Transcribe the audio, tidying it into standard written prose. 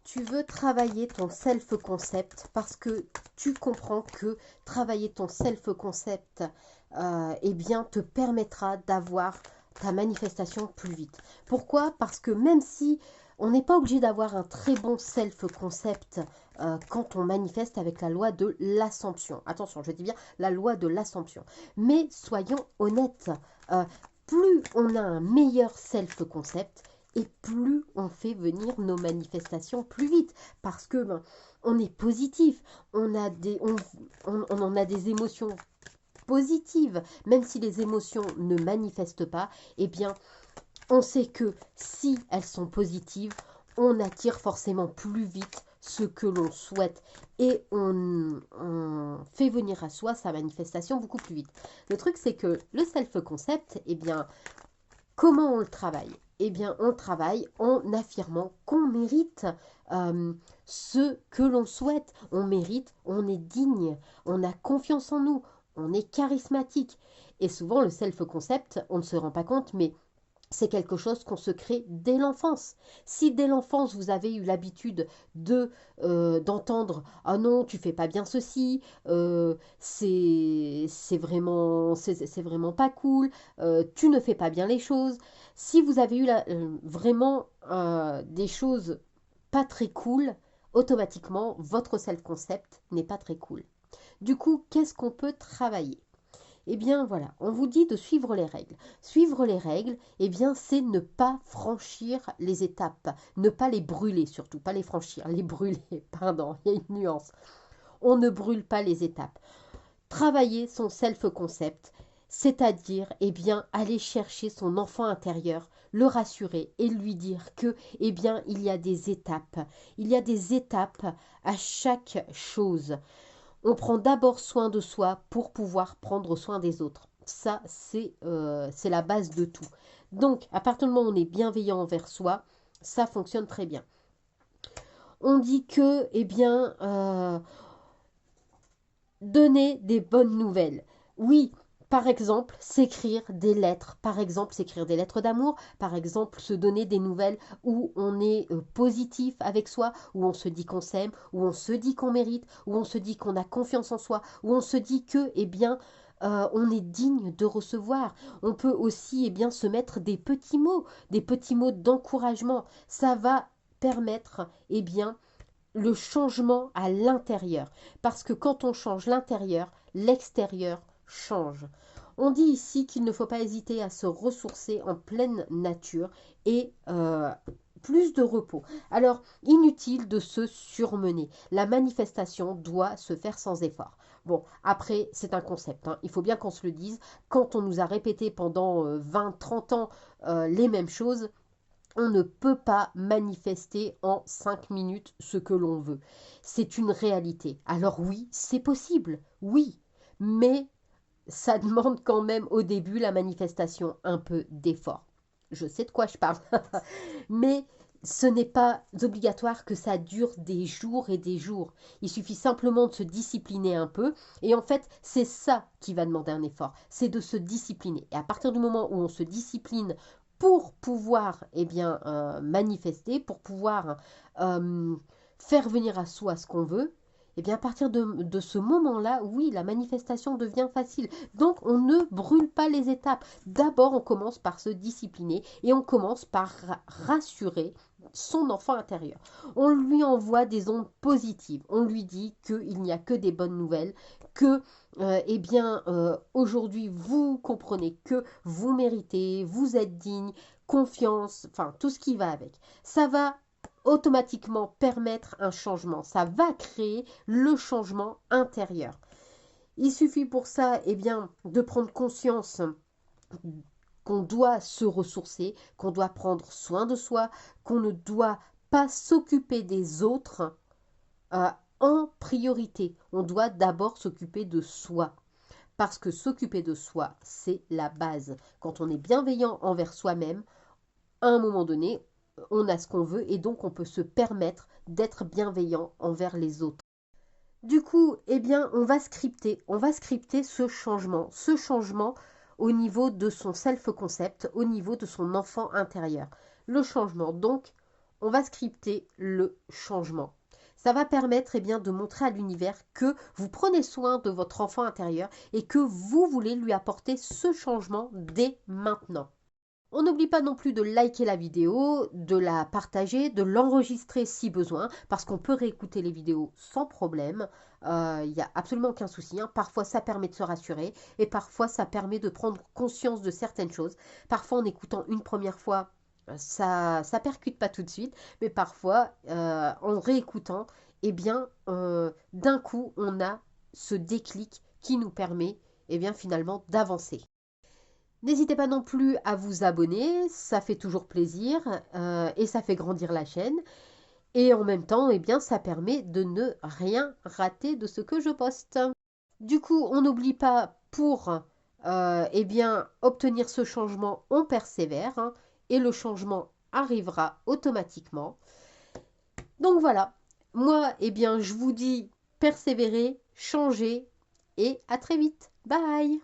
Tu veux travailler ton self-concept parce que tu comprends que travailler ton self-concept eh bien, te permettra d'avoir ta manifestation plus vite. Pourquoi? Parce que même si on n'est pas obligé d'avoir un très bon self-concept quand on manifeste avec la loi de l'Assomption. Attention, je dis bien la loi de l'Assomption. Mais soyons honnêtes, euh, plus on a un meilleur self-concept, et plus on fait venir nos manifestations plus vite parce que on est positif, on en a des émotions positives, même si les émotions ne manifestent pas, eh bien on sait que si elles sont positives, on attire forcément plus vite ce que l'on souhaite et on fait venir à soi sa manifestation beaucoup plus vite. Le truc c'est que le self-concept, eh bien comment on le travaille? Eh bien, on le travaille en affirmant qu'on mérite ce que l'on souhaite. On mérite, on est digne, on a confiance en nous, on est charismatique. Et souvent, le self-concept, on ne se rend pas compte, mais c'est quelque chose qu'on se crée dès l'enfance. Si dès l'enfance vous avez eu l'habitude de d'entendre ah non tu fais pas bien ceci, c'est vraiment pas cool, tu ne fais pas bien les choses. Si vous avez eu vraiment des choses pas très cool, automatiquement votre self-concept n'est pas très cool. Du coup, qu'est-ce qu'on peut travailler? Eh bien voilà, on vous dit de suivre les règles. Suivre les règles, eh bien c'est ne pas franchir les étapes, ne pas les brûler surtout, pas les franchir, les brûler, pardon, il y a une nuance. On ne brûle pas les étapes. Travailler son self-concept, c'est-à-dire eh bien aller chercher son enfant intérieur, le rassurer et lui dire que eh bien il y a des étapes. Il y a des étapes à chaque chose. On prend d'abord soin de soi pour pouvoir prendre soin des autres. Ça, c'est la base de tout. Donc, à partir du moment où on est bienveillant envers soi, ça fonctionne très bien. On dit que, eh bien, donner des bonnes nouvelles. Oui, par exemple, s'écrire des lettres. Par exemple, s'écrire des lettres d'amour. Par exemple, se donner des nouvelles où on est positif avec soi, où on se dit qu'on s'aime, où on se dit qu'on mérite, où on se dit qu'on a confiance en soi, où on se dit que, eh bien, on est digne de recevoir. On peut aussi, eh bien, se mettre des petits mots d'encouragement. Ça va permettre, eh bien, le changement à l'intérieur. Parce que quand on change l'intérieur, l'extérieur change. On dit ici qu'il ne faut pas hésiter à se ressourcer en pleine nature et plus de repos. Alors, inutile de se surmener. La manifestation doit se faire sans effort. Bon, après, c'est un concept, hein. Il faut bien qu'on se le dise. Quand on nous a répété pendant 20-30 ans les mêmes choses, on ne peut pas manifester en 5 minutes ce que l'on veut. C'est une réalité. Alors oui, c'est possible, oui, mais ça demande quand même au début la manifestation un peu d'effort. Je sais de quoi je parle, mais ce n'est pas obligatoire que ça dure des jours et des jours. Il suffit simplement de se discipliner un peu. Et en fait, c'est ça qui va demander un effort. C'est de se discipliner. Et à partir du moment où on se discipline pour pouvoir eh bien, manifester, pour pouvoir euh, faire venir à soi ce qu'on veut, eh bien, à partir de ce moment-là, oui, la manifestation devient facile. Donc, on ne brûle pas les étapes. D'abord, on commence par se discipliner et on commence par rassurer son enfant intérieur. On lui envoie des ondes positives. On lui dit qu'il n'y a que des bonnes nouvelles, que eh bien, aujourd'hui, vous comprenez que vous méritez, vous êtes digne, confiance, enfin, tout ce qui va avec. Ça va automatiquement permettre un changement. Ça va créer le changement intérieur. Il suffit pour ça, eh bien, de prendre conscience qu'on doit se ressourcer, qu'on doit prendre soin de soi, qu'on ne doit pas s'occuper des autres euh, en priorité. On doit d'abord s'occuper de soi. Parce que s'occuper de soi, c'est la base. Quand on est bienveillant envers soi-même, à un moment donné, on a ce qu'on veut et donc on peut se permettre d'être bienveillant envers les autres. Du coup, eh bien, on va scripter ce changement au niveau de son self-concept, au niveau de son enfant intérieur. Le changement, donc, on va scripter le changement. Ça va permettre bien, de montrer à l'univers que vous prenez soin de votre enfant intérieur et que vous voulez lui apporter ce changement dès maintenant. On n'oublie pas non plus de liker la vidéo, de la partager, de l'enregistrer si besoin, parce qu'on peut réécouter les vidéos sans problème. Il n'y a absolument aucun souci, hein. Parfois, ça permet de se rassurer et parfois, ça permet de prendre conscience de certaines choses. Parfois, en écoutant une première fois, ça percute pas tout de suite, mais parfois, en réécoutant, eh bien, d'un coup, on a ce déclic qui nous permet, eh bien, finalement, d'avancer. N'hésitez pas non plus à vous abonner, ça fait toujours plaisir et ça fait grandir la chaîne. Et en même temps, eh bien, ça permet de ne rien rater de ce que je poste. Du coup, on n'oublie pas pour eh bien, obtenir ce changement, on persévère hein, et le changement arrivera automatiquement. Donc voilà, moi, eh bien, je vous dis persévérer, changer et à très vite. Bye!